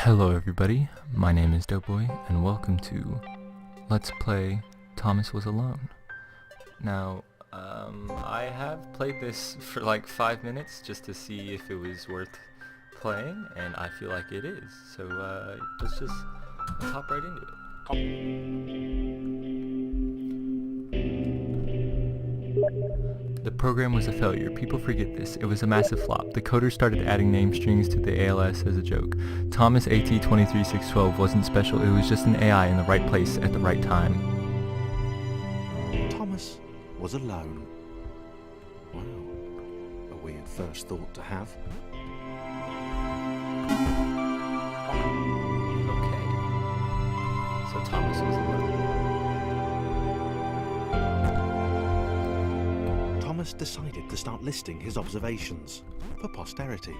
Hello everybody, my name is Doughboy, and welcome to Let's Play Thomas Was Alone. Now, I have played this for like 5 minutes just to see if it was worth playing, and I feel like it is. So, let's hop right into it. The program was a failure. People forget this. It was a massive flop. The coders started adding name strings to the ALS as a joke. Thomas AT23612 wasn't special. It was just an AI in the right place at the right time. Thomas was alone. Wow, a weird first thought to have. Okay. So Thomas was alone. Thomas decided to start listing his observations for posterity.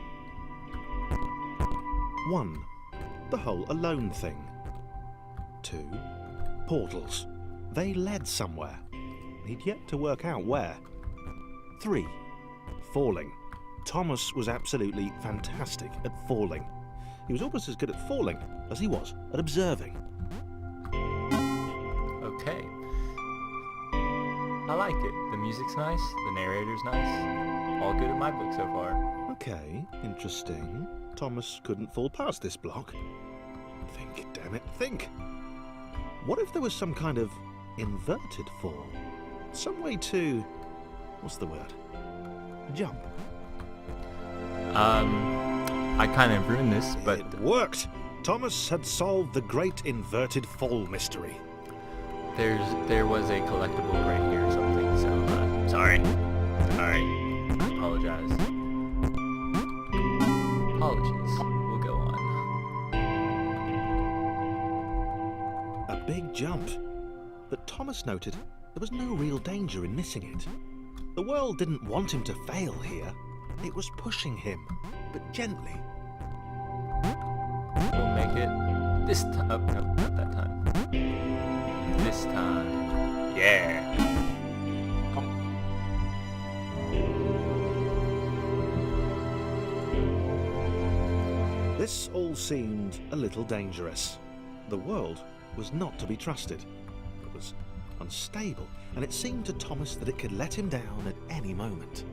1. The whole alone thing. 2. Portals. They led somewhere. He'd yet to work out where. 3. Falling. Thomas was absolutely fantastic at falling. He was almost as good at falling as he was at observing. Okay. I like it. The music's nice, the narrator's nice. All good in my book so far. Okay, interesting. Thomas couldn't fall past this block. Think, damn it, think. What if there was some kind of inverted fall? Some way to... what's the word? Jump. I kind of ruined this, but... It worked! Thomas had solved the great inverted fall mystery. There was a collectible right here or something, so, sorry. Apologize. Apologies. We'll go on. A big jump. But Thomas noted there was no real danger in missing it. The world didn't want him to fail here. It was pushing him, but gently. We'll make it this time. Oh, no, not that time. This time. Yeah. This all seemed a little dangerous. The world was not to be trusted. It was unstable, and it seemed to Thomas that it could let him down at any moment.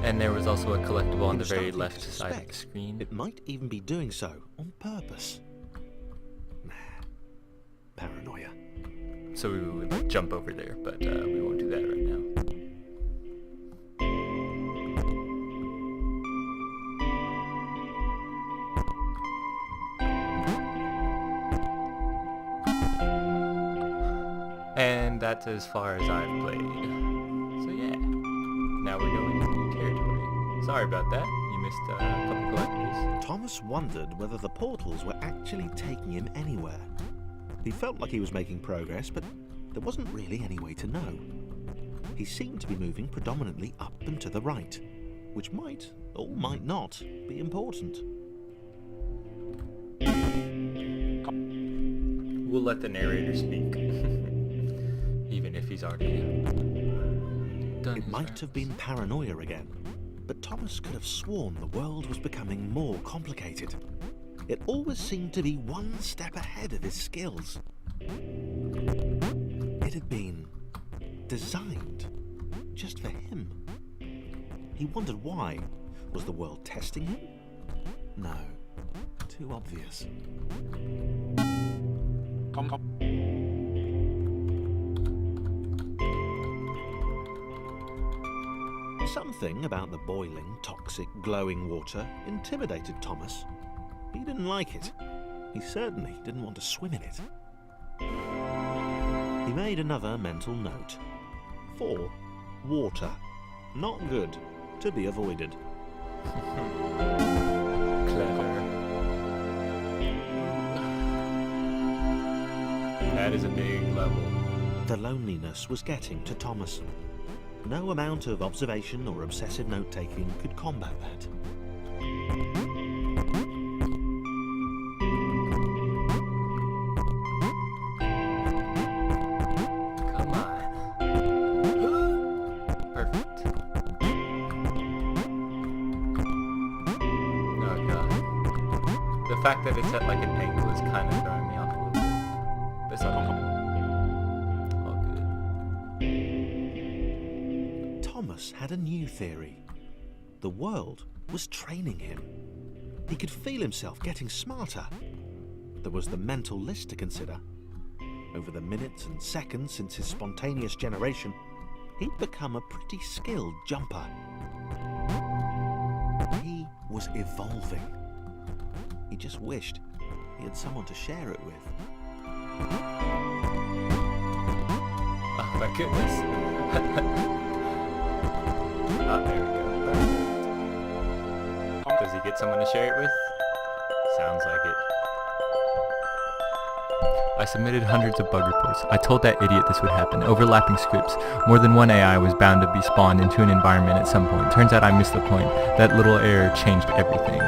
And there was also a collectible on the very Starting to left side of the suspect screen. It might even be doing so on purpose. Nah. Paranoia. So we would like jump over there, but we won't do that right now. And that's as far as I've played. So yeah, now we're going into new territory. Sorry about that, you missed a couple collectibles. Thomas wondered whether the portals were actually taking him anywhere. He felt like he was making progress, but there wasn't really any way to know. He seemed to be moving predominantly up and to the right, which might, or might not, be important. We'll let the narrator speak. Even if he's already done It his might rounds. have been paranoia again, but Thomas could have sworn the world was becoming more complicated. It always seemed to be one step ahead of his skills. It had been designed just for him. He wondered why. Was the world testing him? No. Too obvious. Something about the boiling, toxic, glowing water intimidated Thomas. He didn't like it. He certainly didn't want to swim in it. He made another mental note. 4. Water. Not good. To be avoided. Clever. That is a big level. The loneliness was getting to Thomas. No amount of observation or obsessive note-taking could combat that. Come on. Perfect. Oh god. The fact that it's at like an angle is kind of throwing me off a little bit. But it's all good. Thomas had a new theory. The world was training him. He could feel himself getting smarter. There was the mental list to consider. Over the minutes and seconds since his spontaneous generation, he'd become a pretty skilled jumper. He was evolving. He just wished he had someone to share it with. Oh my goodness. Oh, there we go. Does he get someone to share it with? Sounds like it. I submitted hundreds of bug reports. I told that idiot this would happen. Overlapping scripts. More than one AI was bound to be spawned into an environment at some point. Turns out I missed the point. That little error changed everything.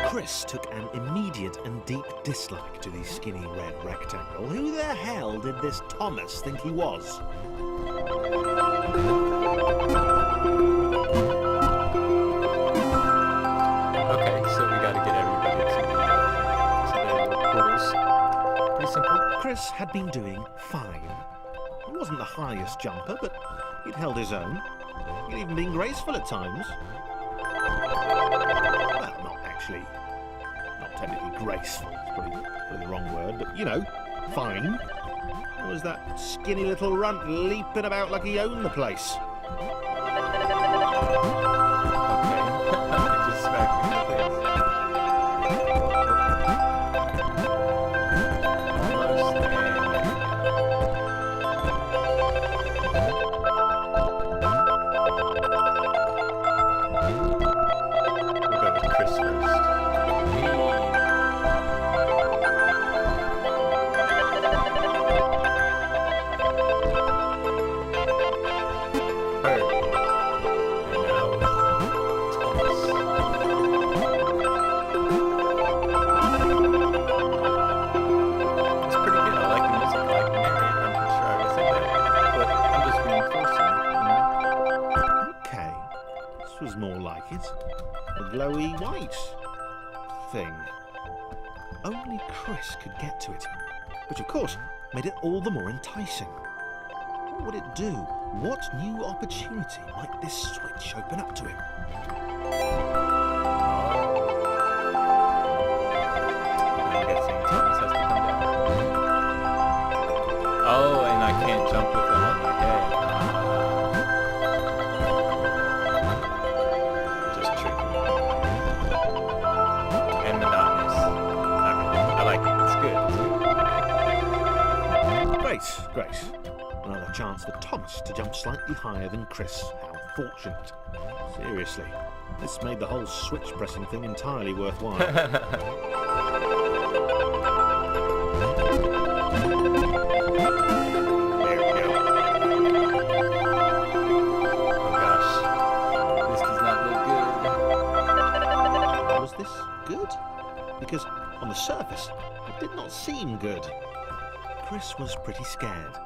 Chris took an immediate and deep dislike to the skinny red rectangle. Who the hell did this Thomas think he was? Okay, so we gotta get everybody to their little quarters. Pretty simple. Chris had been doing fine. He wasn't the highest jumper, but he'd held his own. He'd even been graceful at times. Well, not technically graceful, it's probably the wrong word, but you know, fine. There was that skinny little runt leaping about like he owned the place. Just smacked me in the face. Almost there. We'll go with Chris first. Was more like it. A glowy white thing. Only Chris could get to it, which of course made it all the more enticing. What would it do? What new opportunity might this switch open up to him? I'm guessing Thomas has to come down. Oh, and I can't jump with him on my head. Great. Another chance for Thomas to jump slightly higher than Chris. How fortunate. Seriously, this made the whole switch pressing thing entirely worthwhile. There we go. Oh gosh. This does not look good. Was this good? Because on the surface, it did not seem good. Chris was pretty scared.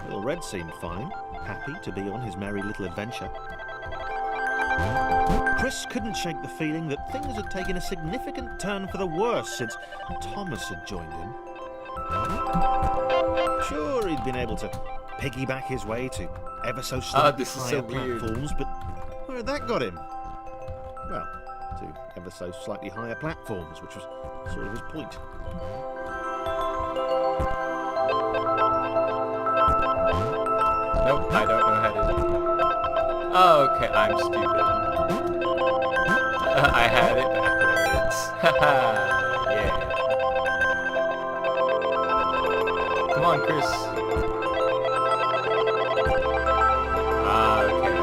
Little Red seemed fine, happy to be on his merry little adventure. Chris couldn't shake the feeling that things had taken a significant turn for the worse since Thomas had joined him. Sure, he'd been able to piggyback his way to ever so slightly higher platforms, but where had that got him? Well, to ever so slightly higher platforms, which was sort of his point. Nope, I don't know how to do it. Oh, okay, I'm stupid. I had it backwards. Haha, yeah. Come on, Chris. Okay.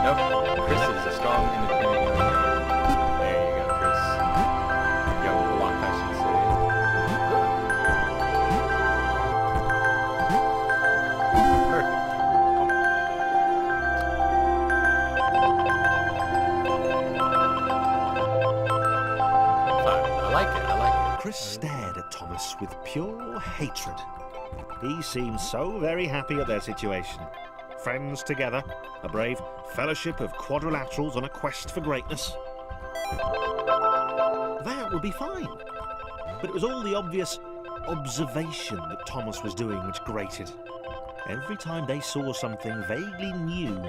Nope. Chris is a strong, independent young man. There you go, Chris. Young block, I should say. Perfect. I like it. I like it. Chris stared at Thomas with pure hatred. He seemed so very happy at their situation. Friends together, a brave fellowship of quadrilaterals on a quest for greatness. That would be fine. But it was all the obvious observation that Thomas was doing which grated. Every time they saw something vaguely new,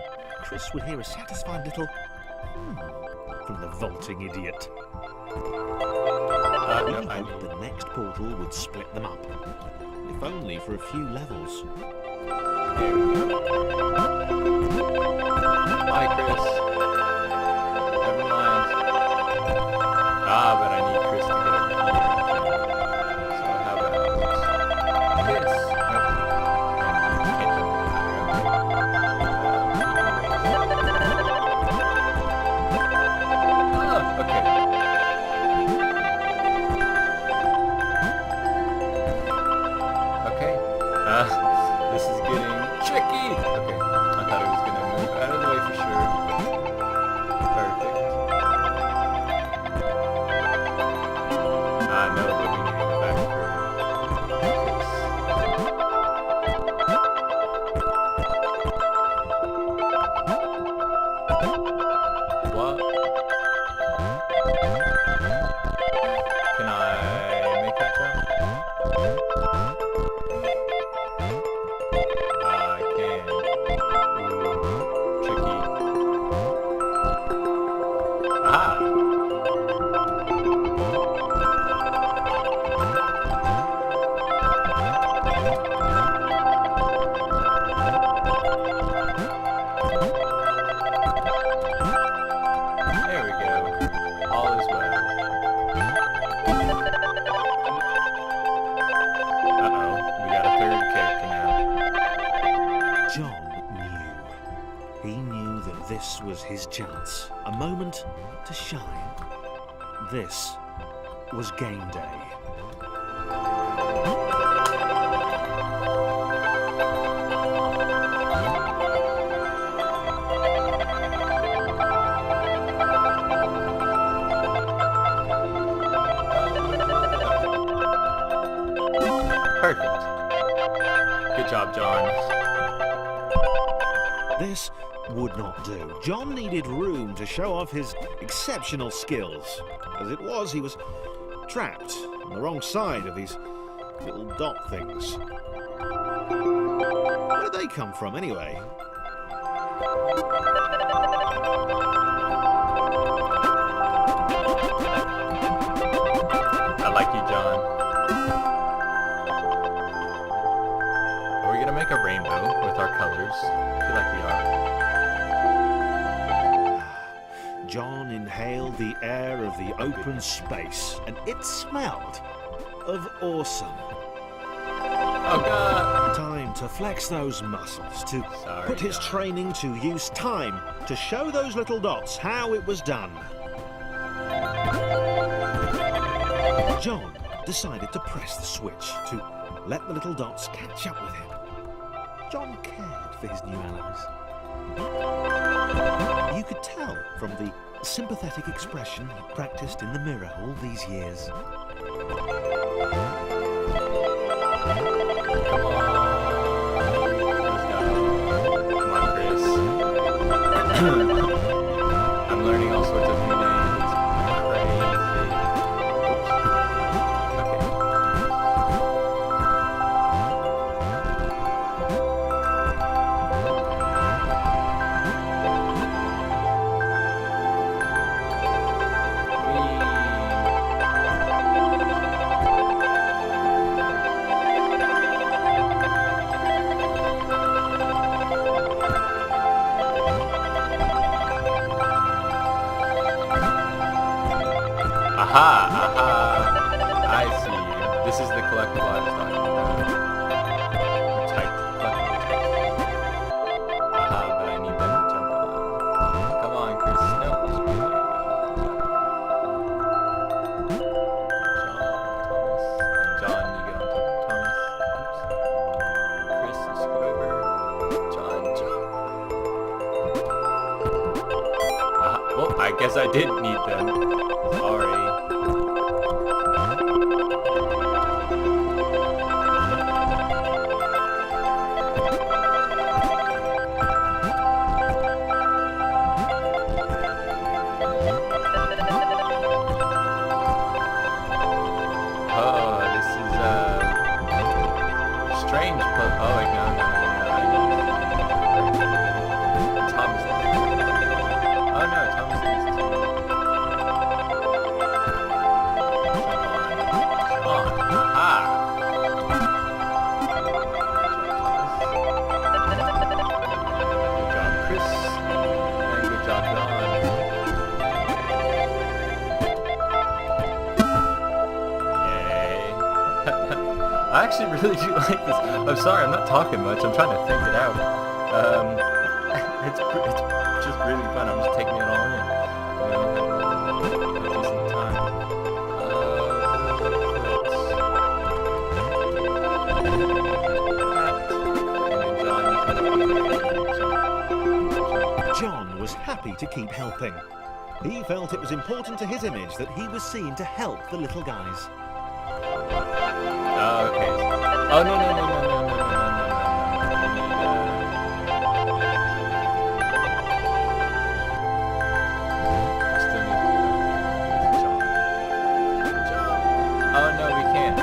Chris would hear a satisfied little from the vaulting idiot. He hoped the next portal would split them up, if only for a few levels. Hi, Chris. Never mind. But I need Chris to get over here. So how about this? This is getting tricky! Okay, I thought it was gonna move out of the way for sure. Perfect. No, but we need to go back for this. What? Can I make that jump? This was his chance, a moment to shine. This was game day. Perfect. Good job, John. This would not do. John needed room to show off his exceptional skills. As it was, he was trapped on the wrong side of these little dot things. Where did they come from, anyway? I like you, John. Are we gonna make a rainbow with our colors? I feel like we are. John inhaled the air of the open space, and it smelled of awesome. Oh God! Time to flex those muscles, to put his training to use, time to show those little dots how it was done. John decided to press the switch to let the little dots catch up with him. John cared for his new allies. You could tell from the sympathetic expression he practiced in the mirror all these years. Come on, Chris. I'm learning all sorts of new names. It's crazy. Aha! I see you. This is the collectible I was talking about. Type collectible. But I need them to jump on. Come on, Chris. No. John, you get on top of Thomas. Oops. Chris, you scoot over. John, jump. Well, I guess I did need them. Sorry. I actually really do like this. I'm sorry, I'm not talking much. I'm trying to think it out. It's just really fun. I'm just taking it all in. You know, a decent time. John was happy to keep helping. He felt it was important to his image that he was seen to help the little guys. Oh, okay. Oh, no. Still need oh, no, we can't.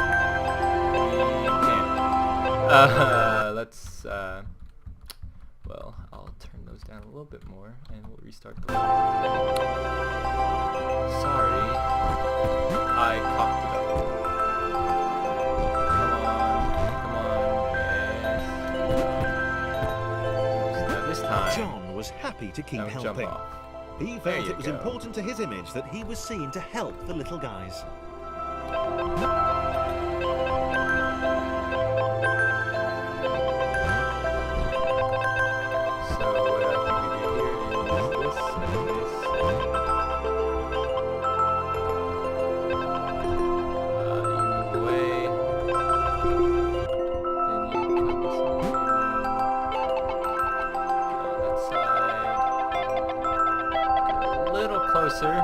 Let's, well, I'll turn those down a little bit more, and we'll restart the Sorry, I cocked it up. John was happy to keep helping. He felt it was important to his image that he was seen to help the little guys. So what I think we do here is this and this. You move away. Then you come this way. Closer.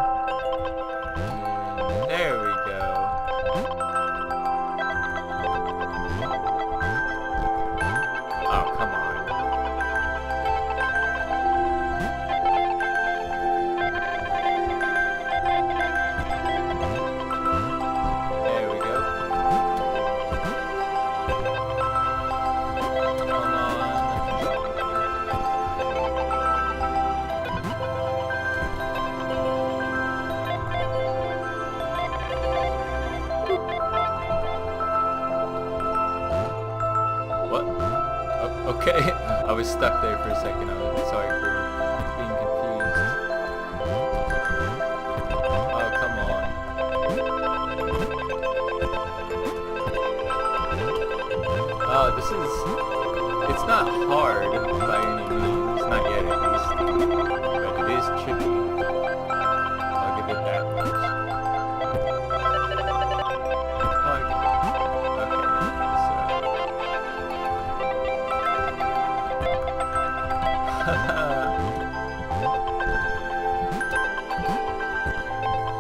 And there we go. Oh, come on. There we go. Come on. What? Oh, okay, I was stuck there for a second. I'm sorry for being confused. Oh, come on. Oh, this is... It's not hard by any means. Not yet, at least. But it is tricky. I'll give it that much.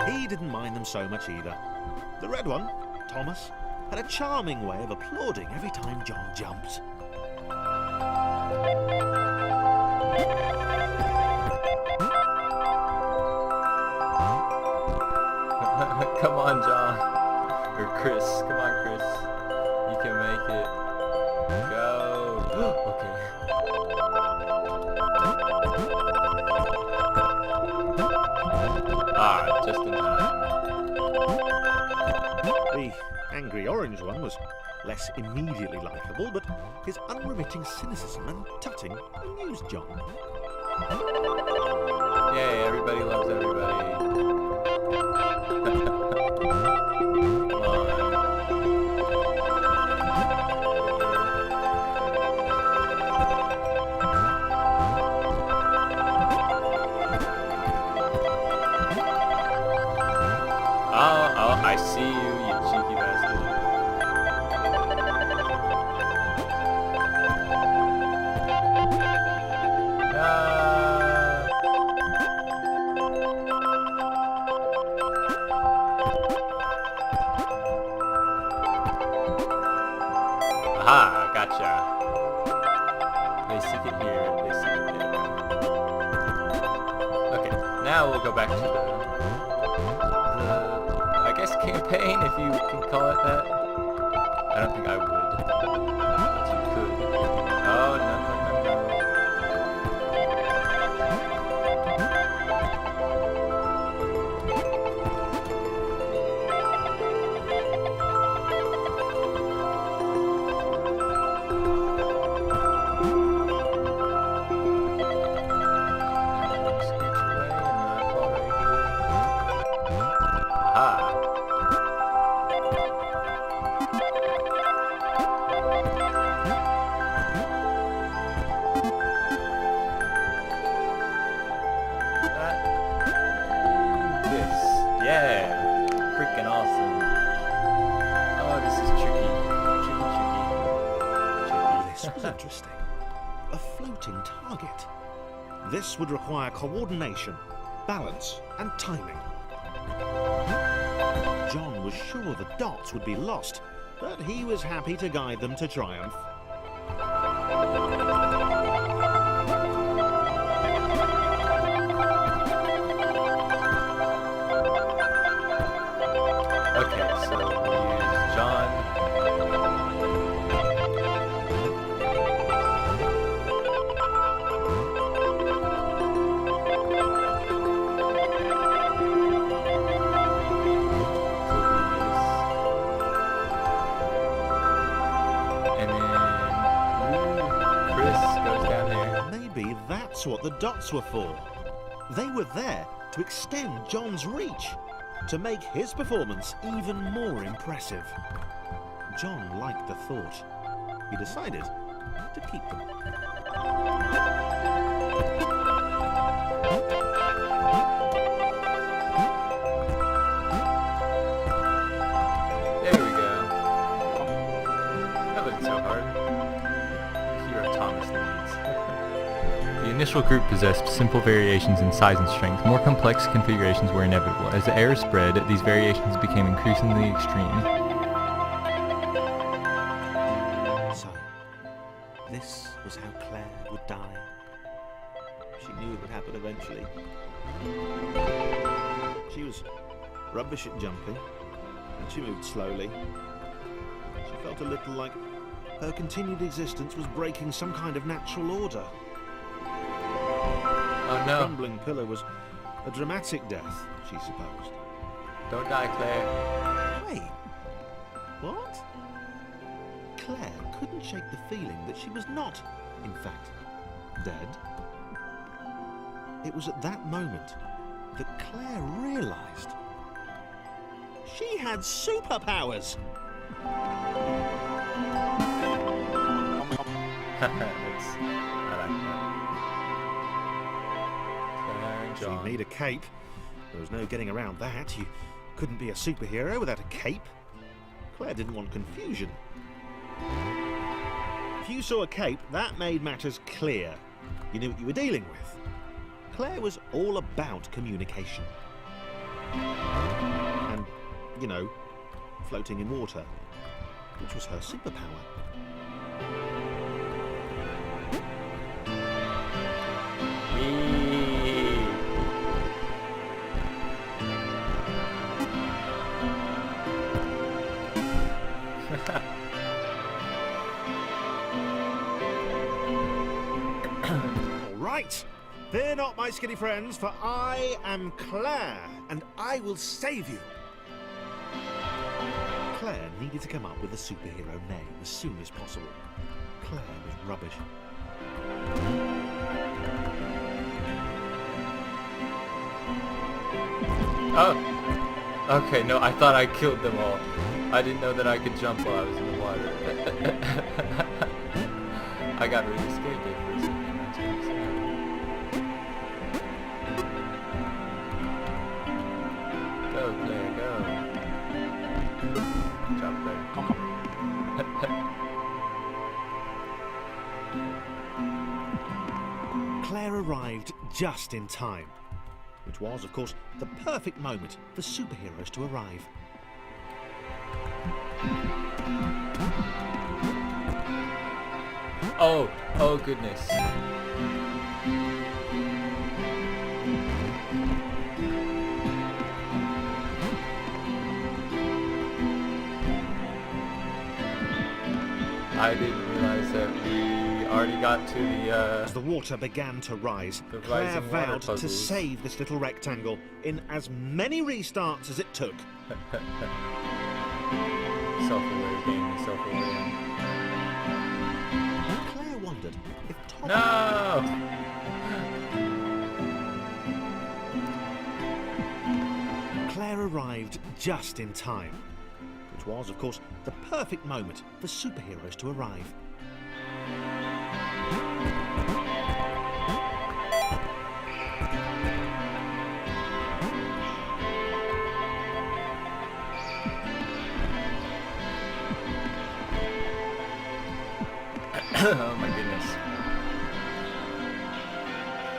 He didn't mind them so much either. The red one, Thomas, had a charming way of applauding every time John jumped. Come on, John. Or Chris. Come on, Chris. You can make it. Go. Okay. Ah, just in time. The angry orange one was less immediately likeable, but his unremitting cynicism and tutting amused John. Yay, everybody loves everybody. Come Oh, I see you, you cheeky bastard. Aha, gotcha. They seek it here, they seek it there. Okay, now we'll go back to the I guess campaign, if you can call it that. I don't think I would. But you could. Oh, no. was interesting. A floating target. This would require coordination, balance, and timing. John was sure the dots would be lost, but he was happy to guide them to triumph. Okay, so we use John. And then Chris goes down there. Maybe that's what the dots were for. They were there to extend John's reach, to make his performance even more impressive. John liked the thought. He decided to keep them. There we go. That wasn't so hard. Hero Thomas leads. The initial group possessed simple variations in size and strength. More complex configurations were inevitable. As the era spread, these variations became increasingly extreme. So, this was how Claire would die. She knew it would happen eventually. She was rubbish at jumping, and she moved slowly. She felt a little like her continued existence was breaking some kind of natural order. Oh The no. crumbling pillar was a dramatic death, she supposed. Don't die, Claire. Wait, what? Claire couldn't shake the feeling that she was not, in fact, dead. It was at that moment that Claire realised she had superpowers. I like that. Claire and She'd John. need a cape. There was no getting around that. You couldn't be a superhero without a cape. Claire didn't want confusion. If you saw a cape, that made matters clear. You knew what you were dealing with. Claire was all about communication. And, you know, floating in water, which was her superpower. Me. All right. Fear not, my skinny friends, for I am Claire, and I will save you. Claire needed to come up with a superhero name as soon as possible. Claire was rubbish. Oh. Okay, no, I thought I killed them all. I didn't know that I could jump while I was in the water. I got really scared there for a second. That's really sad. Go, Claire, go. Good job, Claire. Claire arrived just in time, which was, of course, the perfect moment for superheroes to arrive. Oh goodness. I didn't realize that we already got to the, As the water began to rise, The Claire rising water vowed to puzzles. save this little rectangle in as many restarts as it took. self-aware game, self-aware. Claire wondered if Tom... No! Claire arrived just in time, which was, of course, the perfect moment for superheroes to arrive. Oh my goodness.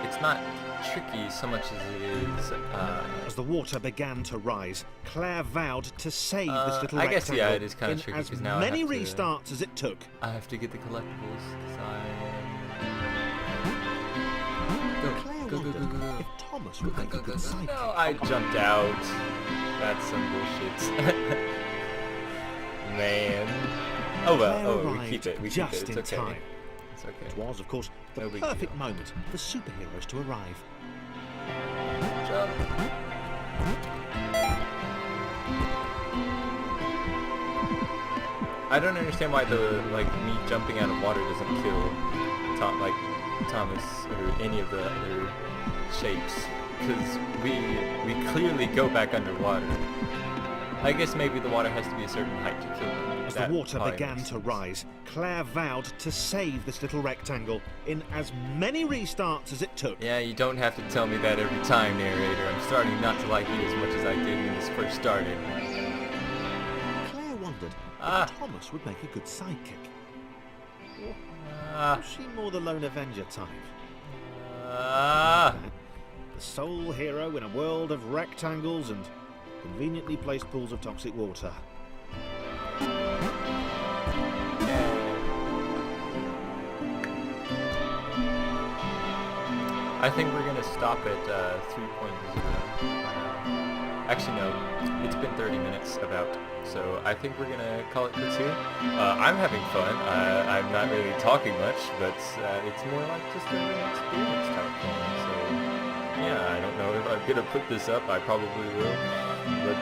It's not tricky so much as it is, As the water began to rise, Claire vowed to save this little I guess, rectangle yeah, it is kind in of tricky as because now many I have to, restarts as it took. I have to get the collectibles, because Claire Go, go, wondered go, go, go. if Thomas would make a good sidekick. No, I jumped out. That's some bullshit. Man. Oh well, Claire oh, we arrived keep it, we keep just it, it's in okay. time. It's It okay. was, of course, the No big perfect deal. moment for superheroes to arrive. Jump. I don't understand why me jumping out of water doesn't kill Thomas or any of the other shapes, because we clearly go back underwater. I guess maybe the water has to be a certain height to kill them. As That the water probably began makes to sense. rise, Claire vowed to save this little rectangle in as many restarts as it took. Yeah, you don't have to tell me that every time, narrator. I'm starting not to like you as much as I did when this first started. Claire wondered Ah. if Thomas would make a good sidekick. Ah. Was she more the lone Avenger type? Ah. The sole hero in a world of rectangles and conveniently placed pools of toxic water. I think we're gonna stop at 3.0. Actually, no. It's been 30 minutes about, so I think we're gonna call it quits here. I'm having fun. I'm not really talking much, but it's more like just an experience type thing. So yeah, I don't know if I'm gonna put this up. I probably will, but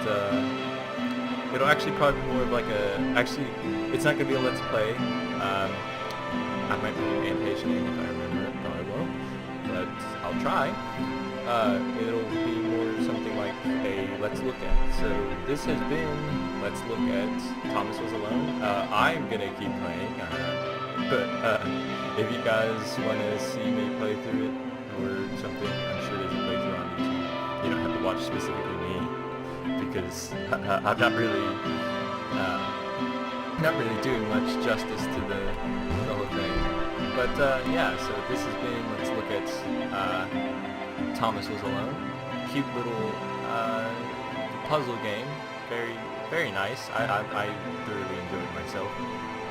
it'll actually probably be more of like a. Actually, it's not gonna be a let's play. I might be an annotation if I remember it. No, I won't. But I'll try. It'll be more something like a let's look at. So this has been Let's Look at Thomas Was Alone. I'm gonna keep playing, but if you guys want to see me play through it or something, I'm sure there's a playthrough on YouTube. You don't have to watch specifically me, because I'm not really doing much justice to the whole thing. But yeah, so this has been Let's Look at Thomas Was Alone. Cute little puzzle game. Very, very nice. I thoroughly enjoyed myself,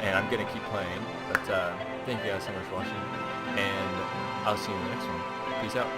and I'm gonna keep playing. But thank you guys so much for watching, and I'll see you in the next one. Peace out.